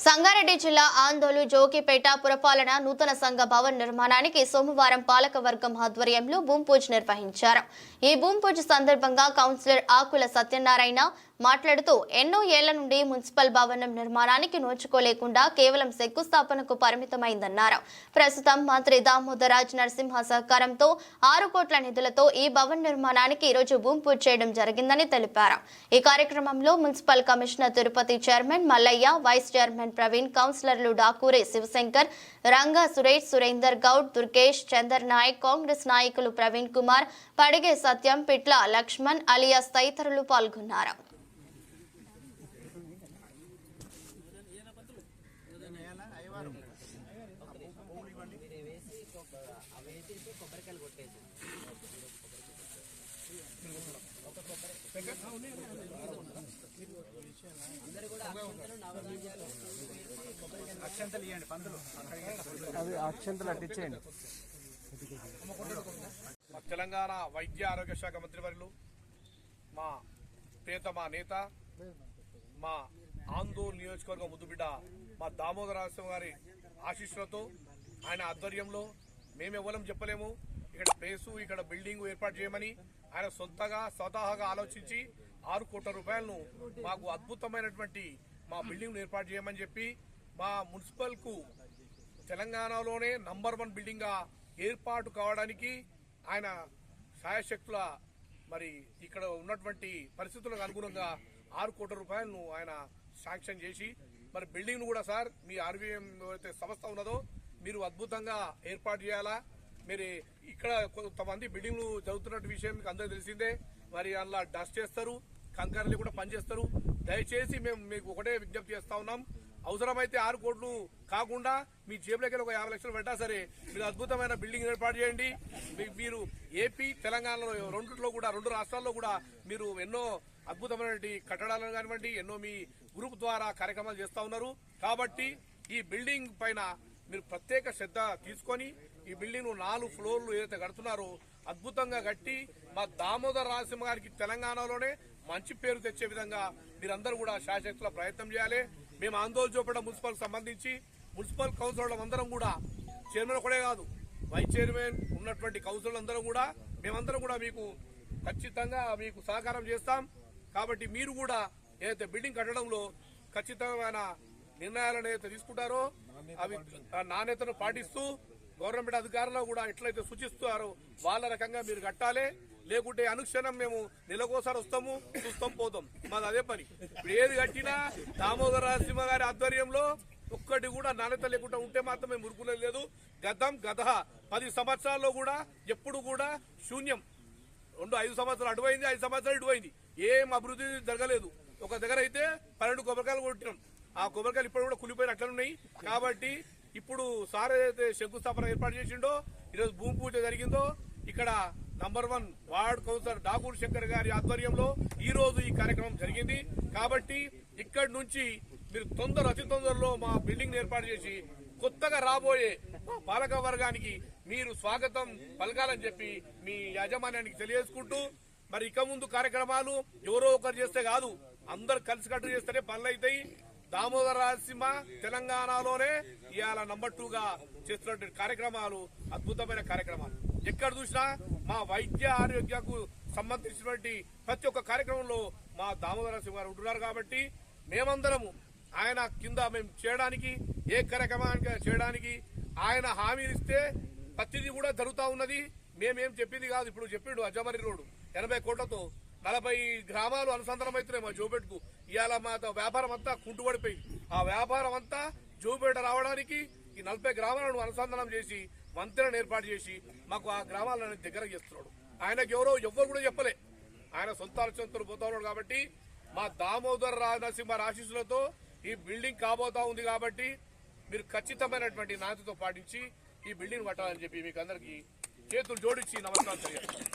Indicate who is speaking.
Speaker 1: సంగారెడ్డి జిల్లా ఆందోళన జోగిపేట పురపాలన నూతన సంఘ భవన్ నిర్మాణానికి సోమవారం పాలకవర్గం ఆధ్వర్యంలో భూమి పూజ నిర్వహించారు. ఈ భూమి పూజ సందర్భంగా కౌన్సిలర్ ఆకుల సత్యనారాయణ మాట్లాడుతూ ఎన్నో ఏళ్ల నుండి మున్సిపల్ భవనం నిర్మాణానికి నోచుకోలేకుండా కేవలం శంకుస్థాపనకు పరిమితమైందన్నారు. ప్రస్తుతం మంత్రి దామోదర్ రాజ్ నరసింహ సహకారంతో 6 కోట్ల నిధులతో ఈ భవన్ నిర్మాణానికి ఈరోజు భూమి పూజ చేయడం జరిగిందని తెలిపారు. ఈ కార్యక్రమంలో municipal commissioner Tirupati chairman Mallaiah, vice chairman Praveen, కౌన్సిలర్లు డాకూరే శివశంకర్, రంగా సురేష్, సురేందర్ గౌడ్, దుర్గేష్, చందర్ నాయక్, కాంగ్రెస్ నాయకులు ప్రవీణ్ కుమార్, పడిగే సత్యం, పిట్ల లక్ష్మణ్ అలియాస్ తదితరులు పాల్గొన్నారు.
Speaker 2: తెలంగాణ వైద్య ఆరోగ్య శాఖ మంత్రివర్యులు మా ప్రియతమ నేత మా ఆందోళన నియోజకవర్గ ముద్దుబిడ్డ మా దామోదర రాజస్వామి గారి ఆశీస్సులతో ఆయన ఆధ్వర్యంలో మేమెవ్వరం చెప్పలేము. ఇక్కడ ప్లేసు, ఇక్కడ బిల్డింగ్ ఏర్పాటు చేయమని ఆయన స్వతహాగా ఆలోచించి 6 కోట్ల రూపాయలను మాకు అద్భుతమైనటువంటి మా బిల్డింగ్ ఏర్పాటు చేయమని చెప్పి మా మున్సిపల్ కు తెలంగాణలోనే నంబర్ 1 బిల్డింగ్ గా ఏర్పాటు కావడానికి ఆయన శాయశక్తుల మరి ఇక్కడ ఉన్నటువంటి పరిస్థితులకు అనుగుణంగా 6 కోట్ల రూపాయలను ఆయన శాంక్షన్ చేసి మరి బిల్డింగ్ ను కూడా సార్ మీ ఆర్వీఎం అయితే సంస్థ ఉన్నదో మీరు అద్భుతంగా ఏర్పాటు చేయాలా. మీరు ఇక్కడ కొంతమంది బిల్డింగ్లు చదువుతున్నట్టు విషయం మీకు అందరూ తెలిసిందే. మరి అందులో డస్ట్ చేస్తారు, కంకర్లు కూడా పనిచేస్తారు. దయచేసి మేము మీకు ఒకటే విజ్ఞప్తి చేస్తా ఉన్నాం, అవసరమైతే 6 కోట్లు కాకుండా మీ జేబులోకి ఒక 50 లక్షలు పెట్టా సరే మీరు అద్భుతమైన బిల్డింగ్ ఏర్పాటు చేయండి. మీరు ఏపీ తెలంగాణలో రెండు రాష్ట్రాల్లో కూడా మీరు ఎన్నో అద్భుతమైనటువంటి కట్టడాలను కానివ్వండి, ఎన్నో మీ గ్రూప్ ద్వారా కార్యక్రమాలు చేస్తా ఉన్నారు. కాబట్టి ఈ బిల్డింగ్ పైన మీరు ప్రత్యేక శ్రద్ధ తీసుకొని ఈ బిల్డింగ్ 4 ఫ్లోర్లు ఏదైతే కడుతున్నారో అద్భుతంగా కట్టి మా దామోదర్ రాజసింహ గారికి తెలంగాణలోనే మంచి పేరు తెచ్చే విధంగా మీరందరూ కూడా శాయశక్తుల ప్రయత్నం చేయాలి. మేము ఆందోళన చూపడం మున్సిపల్ సంబంధించి మున్సిపల్ కౌన్సిలర్లు అందరం కూడా, చైర్మన్ ఒకటే కాదు వైస్ చైర్మన్ ఉన్నటువంటి కౌన్సిలర్లు అందరం కూడా మేమందరం కూడా మీకు ఖచ్చితంగా మీకు సహకారం చేస్తాం. కాబట్టి మీరు కూడా ఏదైతే బిల్డింగ్ కట్టడంలో ఖచ్చితమైన నిర్ణయాలను ఏదైతే తీసుకుంటారో అవి నాణ్యతను పాటిస్తూ గవర్నమెంట్ అధికారులు కూడా ఎట్లయితే సూచిస్తారో వాళ్ళ రకంగా మీరు కట్టాలి. లేకుంటే అనుక్షణం మేము నెలకోసారి వస్తాము, చూస్తాం, పోతాం, మాది అదే పని. ఇప్పుడు ఏది కట్టినా దామోదర రాజసింహ గారి ఆధ్వర్యంలో ఒక్కటి కూడా నాణ్యత లేకుండా ఉంటే మాత్రం మేము మురుకులేదు లేదు. గత 10 సంవత్సరాల్లో కూడా ఎప్పుడు కూడా శూన్యం. 5 సంవత్సరాలు అటువైంది, 5 సంవత్సరాలు ఇటువైంది, ఏం అభివృద్ధి జరగలేదు. ఒక దగ్గర అయితే 12 కొబ్బరికాయలు కొట్టినాం, ఆ కొబ్బరికాయలు ఇప్పుడు కూడా కులిపోయిన అట్లనున్నాయి. కాబట్టి ఇప్పుడు సార్ ఏదైతే శంకుస్థాపన ఏర్పాటు చేసిండో, ఈరోజు భూమి పూజ జరిగిందో, ఇక్కడ number 1 ward councillor Dakor Shankar గారి ఆధ్వర్యంలో ఈ రోజు ఈ కార్యక్రమం జరిగింది. కాబట్టి ఇక్కడి నుంచి మీరు అతి తొందరలో మా బిల్డింగ్ ఏర్పాటు చేసి కొత్తగా రాబోయే పాలక వర్గానికి మీరు స్వాగతం పలకాలని చెప్పి మీ యాజమాన్యానికి తెలియజేసుకుంటూ, మరి ఇక ముందు కార్యక్రమాలు ఎవరో ఒకరు చేస్తే కాదు, అందరు కలిసికట్టు చేస్తేనే పనులు అవుతాయి. దామోదర రాజసింహ తెలంగాణలోనే ఇవాళ నంబర్ 2గా చేస్తున్న కార్యక్రమాలు అద్భుతమైన కార్యక్రమాలు. ఎక్కడ చూసినా మా వైద్య ఆరోగ్యకు సంబంధించినటువంటి ప్రతి ఒక్క కార్యక్రమంలో మా దామోదర రాజసింహ గారు ఉంటున్నారు. కాబట్టి మేమందరము ఆయన కింద మేము చేయడానికి, ఏ కార్యక్రమానికి చేయడానికి ఆయన హామీ ఇస్తే ప్రతిదీ కూడా జరుగుతూ ఉన్నది. మేమేం చెప్పింది కాదు. ఇప్పుడు చెప్పిండు అజమరి రోడ్డు 80 కోట్లతో 40 గ్రామాలు అనుసంధానం అవుతున్నాయి మా జోబేటకు. ఇవాళ మా వ్యాపారం అంతా కుంటుపడిపోయింది. ఆ వ్యాపారం అంతా జోబేట రావడానికి ఈ 40 గ్రామాలను అనుసంధానం చేసి వంతెనను ఏర్పాటు చేసి మాకు ఆ గ్రామాలను దగ్గర చేస్తున్నాడు. ఆయనకు ఎవ్వరు కూడా చెప్పలే, ఆయన సొంత ఆలోచనతో పోతా ఉన్నాడు. కాబట్టి మా దామోదర్ నరసింహ ఆశీస్సులతో ఈ బిల్డింగ్ కాబోతా ఉంది. కాబట్టి మీరు ఖచ్చితమైనటువంటి నాణ్యతతో పాటించి ఈ బిల్డింగ్ కట్టాలని చెప్పి మీకు అందరికీ చేతులు జోడించి నమస్కారం తెలియజేస్తాను.